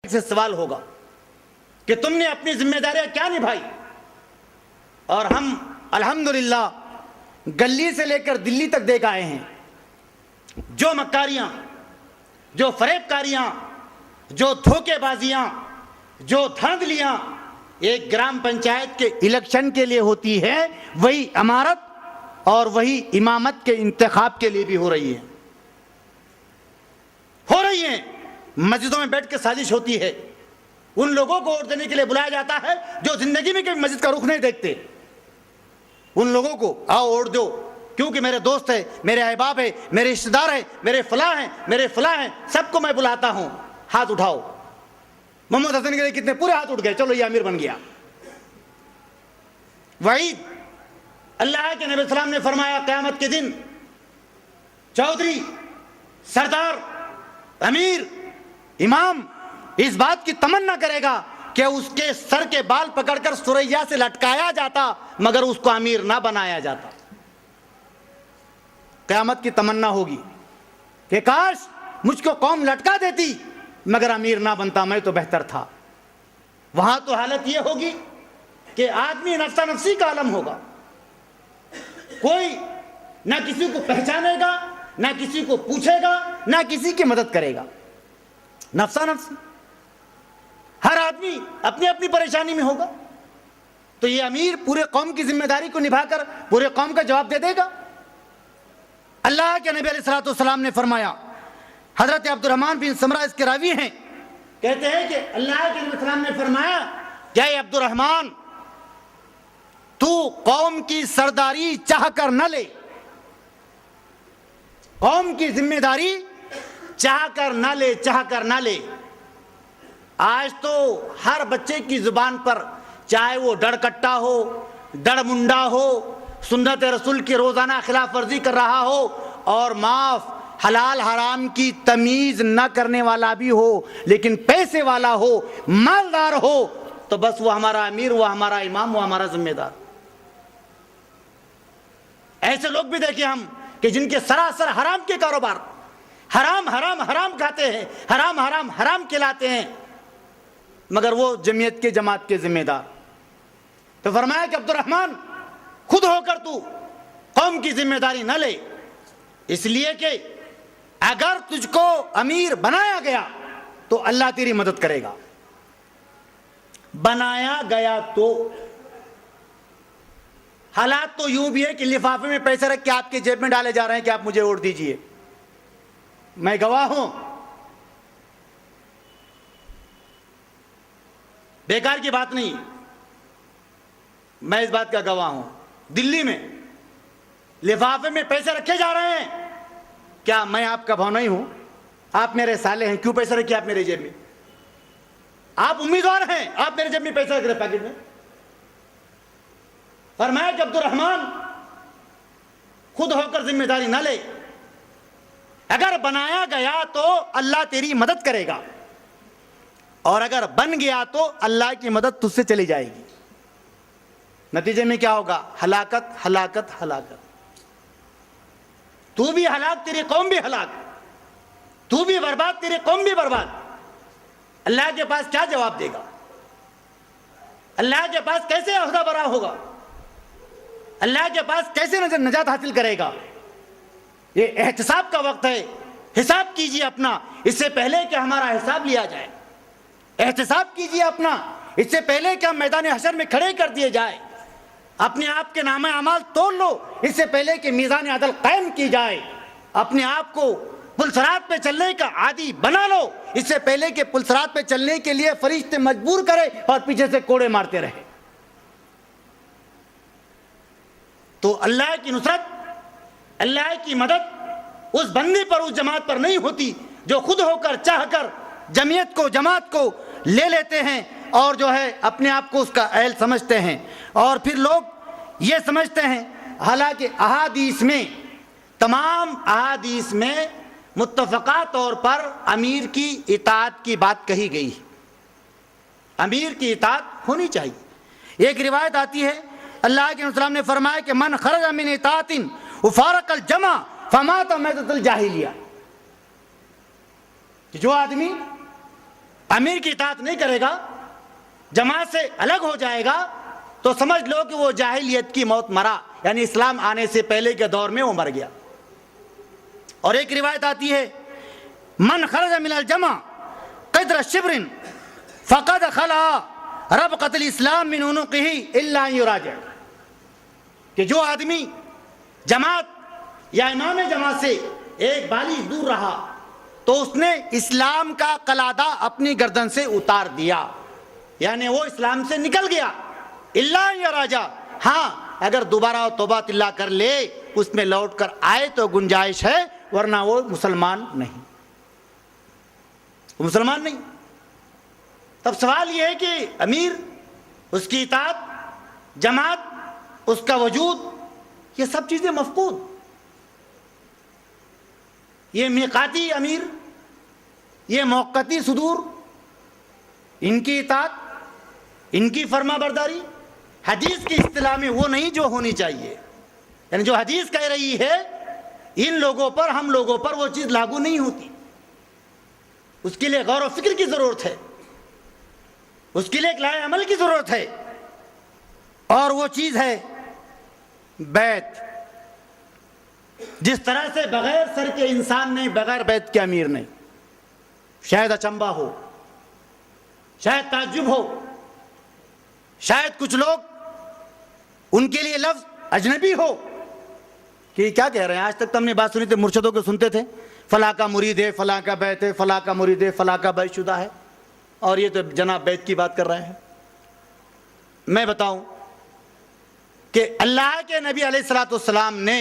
سے سوال ہوگا کہ تم نے اپنی ذمہ داریاں کیا نبھائی. اور ہم الحمدللہ گلی سے لے کر دلی تک دیکھ آئے ہیں جو مکاریاں، جو فریب کاریاں، جو دھوکے بازیاں، جو دھاندلیاں ایک گرام پنچایت کے الیکشن کے لیے ہوتی ہے، وہی امارت اور وہی امامت کے انتخاب کے لیے بھی ہو رہی ہیں. مسجدوں میں بیٹھ کے سازش ہوتی ہے. ان لوگوں کو ووٹ دینے کے لیے بلایا جاتا ہے جو زندگی میں کبھی مسجد کا رخ نہیں دیکھتے. ان لوگوں کو آؤ ووٹ دو کیونکہ میرے دوست ہے، میرے احباب ہے، میرے رشتہ دار ہیں، میرے فلاں ہیں، سب کو میں بلاتا ہوں، ہاتھ اٹھاؤ. محمد حسن کے لیے کتنے پورے ہاتھ اٹھ گئے، چلو یہ امیر بن گیا. وعید اللہ کے نبی صلی اللہ علیہ وسلم نے فرمایا قیامت کے دن چودھری، سردار، امیر، امام اس بات کی تمنا کرے گا کہ اس کے سر کے بال پکڑ کر سریا سے لٹکایا جاتا مگر اس کو امیر نہ بنایا جاتا. قیامت کی تمنا ہوگی کہ کاش مجھ کو قوم لٹکا دیتی مگر امیر نہ بنتا، میں تو بہتر تھا. وہاں تو حالت یہ ہوگی کہ آدمی نفسا نفسی کا عالم ہوگا. کوئی نہ کسی کو پہچانے گا، نہ کسی کو پوچھے گا، نہ کسی کی مدد کرے گا. نفسا نفسی، ہر آدمی اپنی اپنی پریشانی میں ہوگا. تو یہ امیر پورے قوم کی ذمہ داری کو نبھا کر پورے قوم کا جواب دے دے گا. اللہ کے نبی علیہ الصلوۃ والسلام نے فرمایا، حضرت عبد الرحمن بن سمرہ اس کے راوی ہیں، کہتے ہیں کہ اللہ کے نبی علیہ السلام نے فرمایا کہ اے عبد الرحمن، تو قوم کی سرداری چاہ کر نہ لے، قوم کی ذمہ داری چاہ کر نہ لے. آج تو ہر بچے کی زبان پر، چاہے وہ ڈڑ کٹا ہو، ڈڑ منڈا ہو، سنت رسول کی روزانہ خلاف ورزی کر رہا ہو، اور معاف حلال حرام کی تمیز نہ کرنے والا بھی ہو، لیکن پیسے والا ہو، مالدار ہو، تو بس وہ ہمارا امیر، وہ ہمارا امام، وہ ہمارا ذمہ دار. ایسے لوگ بھی دیکھیں ہم کہ جن کے سراسر حرام کے کاروبار، حرام کھاتے ہیں، حرام کھلاتے ہیں، مگر وہ جمعیت کے جماعت کے ذمہ دار. تو فرمایا کہ عبد الرحمن، خود ہو کر تو قوم کی ذمہ داری نہ لے، اس لیے کہ اگر تجھ کو امیر بنایا گیا تو اللہ تیری مدد کرے گا. بنایا گیا تو حالات تو یوں بھی ہے کہ لفافے میں پیسے رکھ کے آپ کے جیب میں ڈالے جا رہے ہیں کہ آپ مجھے ووٹ دیجئے. میں گواہ ہوں، بیکار کی بات نہیں، میں اس بات کا گواہ ہوں. دلی میں لفافے میں پیسے رکھے جا رہے ہیں. کیا میں آپ کا بھاؤ نہیں ہوں؟ آپ میرے سالے ہیں، کیوں پیسے رکھے آپ میرے جیب میں؟ آپ امیدوار ہیں، آپ میرے جیب میں پیسے رکھ رہے پیکٹ میں. فرمایا کہ عبد الرحمن، خود ہو کر ذمہ داری نہ لے، اگر بنایا گیا تو اللہ تیری مدد کرے گا، اور اگر بن گیا تو اللہ کی مدد تجھ سے چلی جائے گی. نتیجے میں کیا ہوگا؟ ہلاکت. تو بھی ہلاک، تیری قوم بھی ہلاک، تو بھی برباد، تیری قوم بھی برباد. اللہ کے پاس کیا جواب دے گا؟ اللہ کے پاس کیسے عہدہ برا ہوگا؟ اللہ کے پاس کیسے نجات حاصل کرے گا؟ یہ احتساب کا وقت ہے. حساب کیجئے اپنا اس سے پہلے کہ ہمارا حساب لیا جائے. احتساب کیجئے اپنا اس سے پہلے کہ ہم میدان حشر میں کھڑے کر دیے جائے. اپنے آپ کے نامہ اعمال توڑ لو اس سے پہلے کہ میزان عدل قائم کی جائے. اپنے آپ کو پلسرات پہ چلنے کا عادی بنا لو اس سے پہلے کہ پلسرات پہ چلنے کے لیے فرشتے مجبور کرے اور پیچھے سے کوڑے مارتے رہے. تو اللہ کی نصرت، اللہ کی مدد اس بندے پر، اس جماعت پر نہیں ہوتی جو خود ہو کر چاہ کر جمعیت کو، جماعت کو لے لیتے ہیں اور جو ہے اپنے آپ کو اس کا اہل سمجھتے ہیں. اور پھر لوگ یہ سمجھتے ہیں، حالانکہ احادیث میں، تمام احادیث میں متفقہ طور پر امیر کی اطاعت کی بات کہی گئی. امیر کی اطاعت ہونی چاہیے. ایک روایت آتی ہے، اللہ کے رسول نے فرمایا کہ من خرج من اطاعت وفارق الجمع فمات میتۃ الجاہلیہ، کہ جو آدمی امیر کی اطاعت نہیں کرے گا، جماعت سے الگ ہو جائے گا، تو سمجھ لو کہ وہ جاہلیت کی موت مرا، یعنی اسلام آنے سے پہلے کے دور میں وہ مر گیا۔ اور ایک روایت آتی ہے، من خرج من الجمع قدر شبر فقد خلع ربقۃ الاسلام من عنقہ الا ان یراجع، کہ جو آدمی جماعت یا امام جماعت سے ایک بالی دور رہا تو اس نے اسلام کا قلادہ اپنی گردن سے اتار دیا، یعنی وہ اسلام سے نکل گیا۔ الا ان یراجع، ہاں اگر دوبارہ توبہ اللہ کر لے، اس میں لوٹ کر آئے تو گنجائش ہے، ورنہ وہ مسلمان نہیں، وہ مسلمان نہیں۔ تب سوال یہ ہے کہ امیر، اس کی اطاعت، جماعت، اس کا وجود، یہ سب چیزیں مفقود۔ یہ میقاتی امیر، یہ موقتی صدور، ان کی اطاعت، ان کی فرما برداری حدیث کی اصطلاح میں وہ نہیں جو ہونی چاہیے، یعنی جو حدیث کہہ رہی ہے ان لوگوں پر، ہم لوگوں پر وہ چیز لاگو نہیں ہوتی۔ اس کے لیے غور و فکر کی ضرورت ہے، اس کے لیے ایک لائے عمل کی ضرورت ہے، اور وہ چیز ہے بیعت۔ جس طرح سے بغیر سر کے انسان نہیں، بغیر بیعت کے امیر نہیں۔ شاید اچنبا ہو، شاید تعجب ہو، شاید کچھ لوگ ان کے لیے لفظ اجنبی ہو کہ یہ کیا کہہ رہے ہیں۔ آج تک تو ہم نے بات سنی تھی، مرشدوں کو سنتے تھے، فلاں کا مرید ہے، فلاں کا بیعت ہے، فلاں کا مرید ہے، فلاں کا بیعت شدہ ہے، اور یہ تو جناب بیعت کی بات کر رہے ہیں۔ میں بتاؤں کہ اللہ کے نبی علیہ الصلوۃ والسلام نے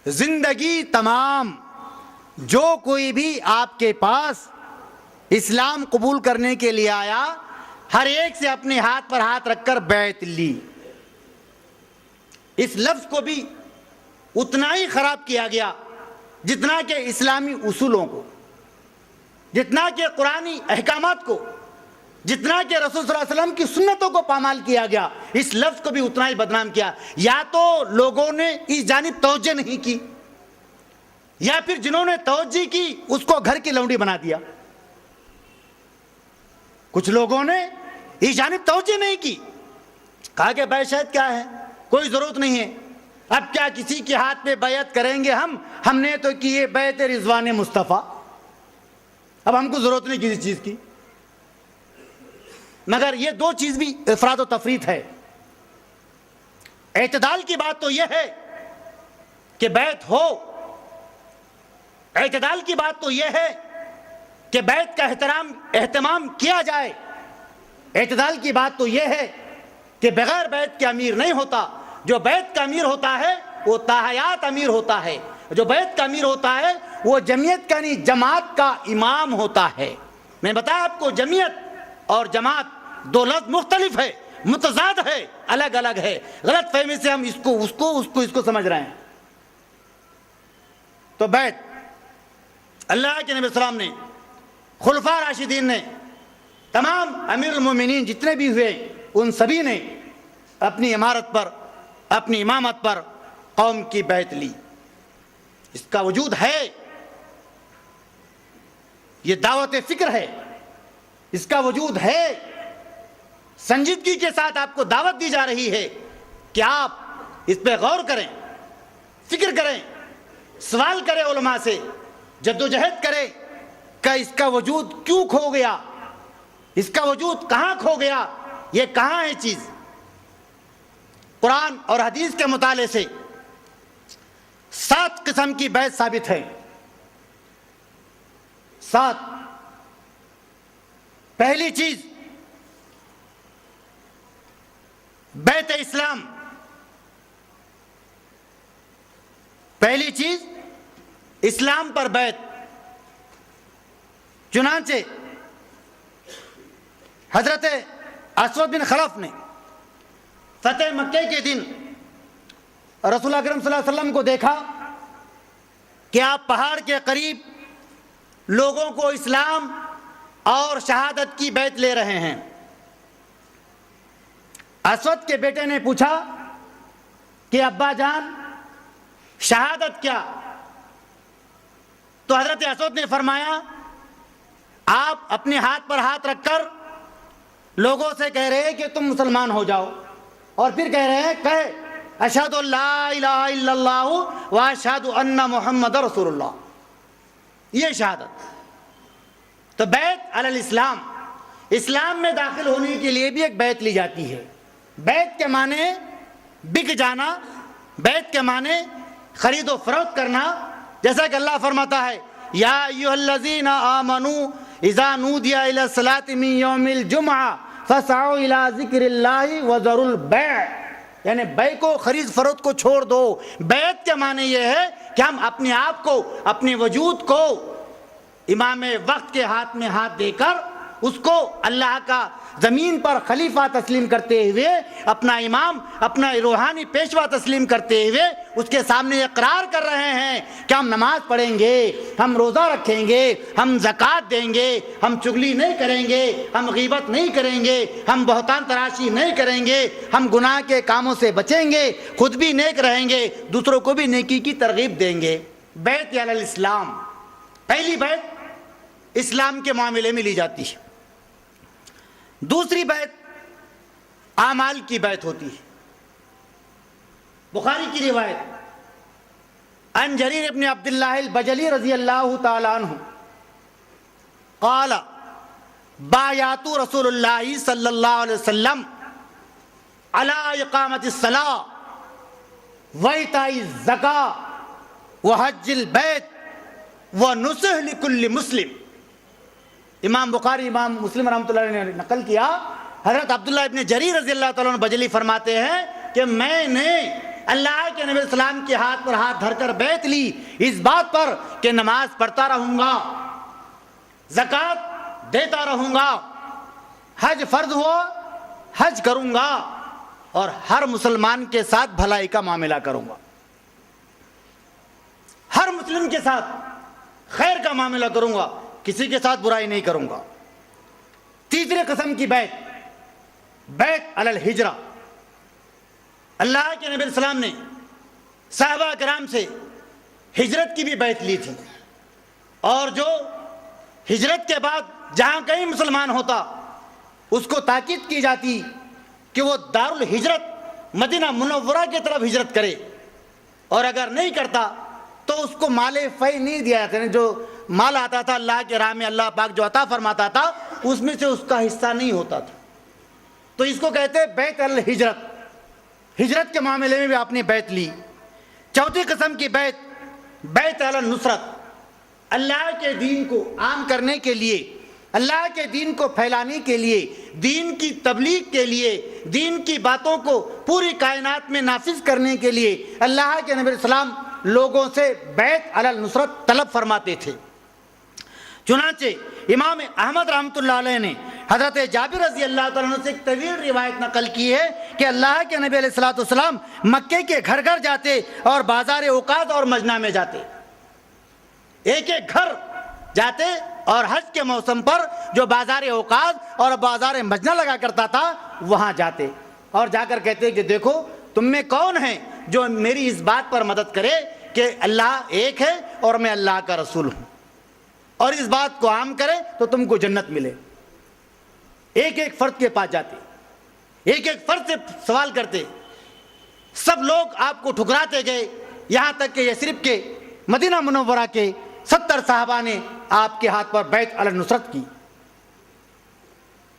زندگی تمام جو کوئی بھی آپ کے پاس اسلام قبول کرنے کے لیے آیا، ہر ایک سے اپنے ہاتھ پر ہاتھ رکھ کر بیعت لی۔ اس لفظ کو بھی اتنا ہی خراب کیا گیا جتنا کہ اسلامی اصولوں کو، جتنا کہ قرآنی احکامات کو، جتنا کہ رسول صلی اللہ علیہ وسلم کی سنتوں کو پامال کیا گیا، اس لفظ کو بھی اتنا ہی بدنام کیا۔ یا تو لوگوں نے اس جانب توجہ نہیں کی، یا پھر جنہوں نے توجہ کی اس کو گھر کی لونڈی بنا دیا۔ کچھ لوگوں نے اس جانب توجہ نہیں کی، کہا کہ بیعت شاید کیا ہے، کوئی ضرورت نہیں ہے، اب کیا کسی کے ہاتھ پہ بیعت کریں گے، ہم نے تو کی ہے بیعت رضوان مصطفیٰ، اب ہم کو ضرورت نہیں کسی چیز کی۔ مگر یہ دو چیز بھی افراد و تفریط ہے۔ اعتدال کی بات تو یہ ہے کہ بیعت ہو، اعتدال کی بات تو یہ ہے کہ بیعت کا اہتمام کیا جائے، اعتدال کی بات تو یہ ہے کہ بغیر بیعت کے امیر نہیں ہوتا۔ جو بیعت کا امیر ہوتا ہے وہ تاحیات امیر ہوتا ہے، جو بیعت کا امیر ہوتا ہے وہ جمعیت کا نہیں، جماعت کا امام ہوتا ہے۔ میں بتایا آپ کو، جمعیت اور جماعت دو لفظ مختلف ہے، متضاد ہے، الگ الگ ہے۔ غلط فہمی سے ہم اس کو سمجھ رہے ہیں۔ تو بیعت اللہ کے نبی السلام نے، خلفاء راشدین نے، تمام امیر المومنین جتنے بھی ہوئے ان سبھی نے اپنی امارت پر، اپنی امامت پر قوم کی بیعت لی۔ اس کا وجود ہے، یہ دعوت فکر ہے، اس کا وجود ہے۔ سنجیدگی کے ساتھ آپ کو دعوت دی جا رہی ہے کہ آپ اس پہ غور کریں، فکر کریں، سوال کریں علماء سے، جدوجہد کریں کہ اس کا وجود کیوں کھو گیا، اس کا وجود کہاں کھو گیا، یہ کہاں ہے چیز۔ قرآن اور حدیث کے مطالعے سے 7 قسم کی بیعت ثابت ہے، 7۔ پہلی چیز بیعت اسلام، پہلی چیز اسلام پر بیعت۔ چنانچہ حضرت اسود بن خلف نے فتح مکہ کے دن رسول اکرم صلی اللہ علیہ وسلم کو دیکھا کہ آپ پہاڑ کے قریب لوگوں کو اسلام اور شہادت کی بیعت لے رہے ہیں۔ اسود کے بیٹے نے پوچھا کہ ابا جان شہادت کیا؟ تو حضرت اسود نے فرمایا آپ اپنے ہاتھ پر ہاتھ رکھ کر لوگوں سے کہہ رہے ہیں کہ تم مسلمان ہو جاؤ، اور پھر کہہ رہے ہیں کہ اشہد ان لا الہ الا اللہ و اشہد ان محمد رسول اللہ، یہ شہادت۔ تو بیعت علی الاسلام، اسلام میں داخل ہونے کے لیے بھی ایک بیعت لی جاتی ہے۔ بیعت کے معنی بک جانا، بیعت کے معنی خرید و فروخت کرنا، جیسا کہ اللہ فرماتا ہے یا ایھا الذین آمنوا اذا نودی الی الصلاۃ من یوم الجمعہ فاسعوا الی ذکر اللہ وذروا البیع، یعنی بیع کو، خرید فروخت کو چھوڑ دو۔ بیعت کے معنی یہ ہے کہ ہم اپنے آپ کو، اپنے وجود کو امام وقت کے ہاتھ میں ہاتھ دے کر اس کو اللہ کا زمین پر خلیفہ تسلیم کرتے ہوئے، اپنا امام، اپنا روحانی پیشوا تسلیم کرتے ہوئے اس کے سامنے اقرار کر رہے ہیں کہ ہم نماز پڑھیں گے، ہم روزہ رکھیں گے، ہم زکوٰۃ دیں گے، ہم چغلی نہیں کریں گے، ہم غیبت نہیں کریں گے، ہم بہتان تراشی نہیں کریں گے، ہم گناہ کے کاموں سے بچیں گے، خود بھی نیک رہیں گے، دوسروں کو بھی نیکی کی ترغیب دیں گے۔ بیعت علی الاسلام، پہلی بیعت اسلام کے معاملے میں لی جاتی ہے۔ دوسری بیعت اعمال کی بیعت ہوتی ہے۔ بخاری کی روایت عن جریر ابن عبداللہ البجلی رضی اللہ تعالی عنہ قال بایعت رسول اللہ صلی اللہ علیہ وسلم علی اقامت الصلاۃ وایتاء الزکاۃ وحج البیت ونصح لکل مسلم۔ امام بخاری، امام مسلم رحمۃ اللہ علیہ نے نقل کیا، حضرت عبداللہ ابن جریر رضی اللہ تعالیٰ عنہ بجلی فرماتے ہیں کہ میں نے اللہ کے نبی علیہ السلام کے ہاتھ پر ہاتھ دھر کر بیعت لی اس بات پر کہ نماز پڑھتا رہوں گا، زکوٰۃ دیتا رہوں گا، حج فرض ہو حج کروں گا، اور ہر مسلمان کے ساتھ بھلائی کا معاملہ کروں گا، ہر مسلم کے ساتھ خیر کا معاملہ کروں گا، کسی کے ساتھ برائی نہیں کروں گا۔ تیسرے قسم کی بیعت، بیعت علی الہجرہ۔ اللہ کے نبی علیہ السلام نے صحابہ کرام سے ہجرت کی بھی بیعت لی تھی، اور جو ہجرت کے بعد جہاں کہیں مسلمان ہوتا اس کو تاکید کی جاتی کہ وہ دارالہجرت مدینہ منورہ کی طرف ہجرت کرے، اور اگر نہیں کرتا تو اس کو مال فی نہیں دیا جاتا، یعنی جو مال آتا تھا اللہ کے راہ میں اللہ پاک جو عطا فرماتا تھا اس میں سے اس کا حصہ نہیں ہوتا تھا۔ تو اس کو کہتے ہیں بیعت علی الہجرت۔ ہجرت کے معاملے میں بھی آپ نے بیعت لی۔ چوتھی قسم کی بیعت، بیعت علی النصرت۔ اللہ کے دین کو عام کرنے کے لیے، اللہ کے دین کو پھیلانے کے لیے، دین کی تبلیغ کے لیے، دین کی باتوں کو پوری کائنات میں نافذ کرنے کے لیے اللہ کے نبی علیہ السلام لوگوں سے بیعت علی النصرت طلب فرماتے تھے۔ چنانچہ امام احمد رحمۃ اللہ علیہ نے حضرت جابر رضی اللہ تعالیٰ عنہ سے ایک طویل روایت نقل کی ہے کہ اللہ کے نبی علیہ الصلوۃ والسلام مکے کے گھر گھر جاتے اور بازار اوقات اور مجنہ میں جاتے، ایک ایک گھر جاتے، اور حج کے موسم پر جو بازار اوقات اور بازار مجنہ لگا کرتا تھا وہاں جاتے، اور جا کر کہتے کہ دیکھو تم میں کون ہے جو میری اس بات پر مدد کرے کہ اللہ ایک ہے اور میں اللہ کا رسول ہوں، اور اس بات کو عام کرے تو تم کو جنت ملے۔ ایک ایک فرد کے پاس جاتے، ایک ایک فرد سے سوال کرتے، سب لوگ آپ کو ٹھکراتے گئے، یہاں تک کہ یثرب کے، مدینہ منورہ کے 70 صحابہ نے آپ کے ہاتھ پر بیعت علی النصرت کی۔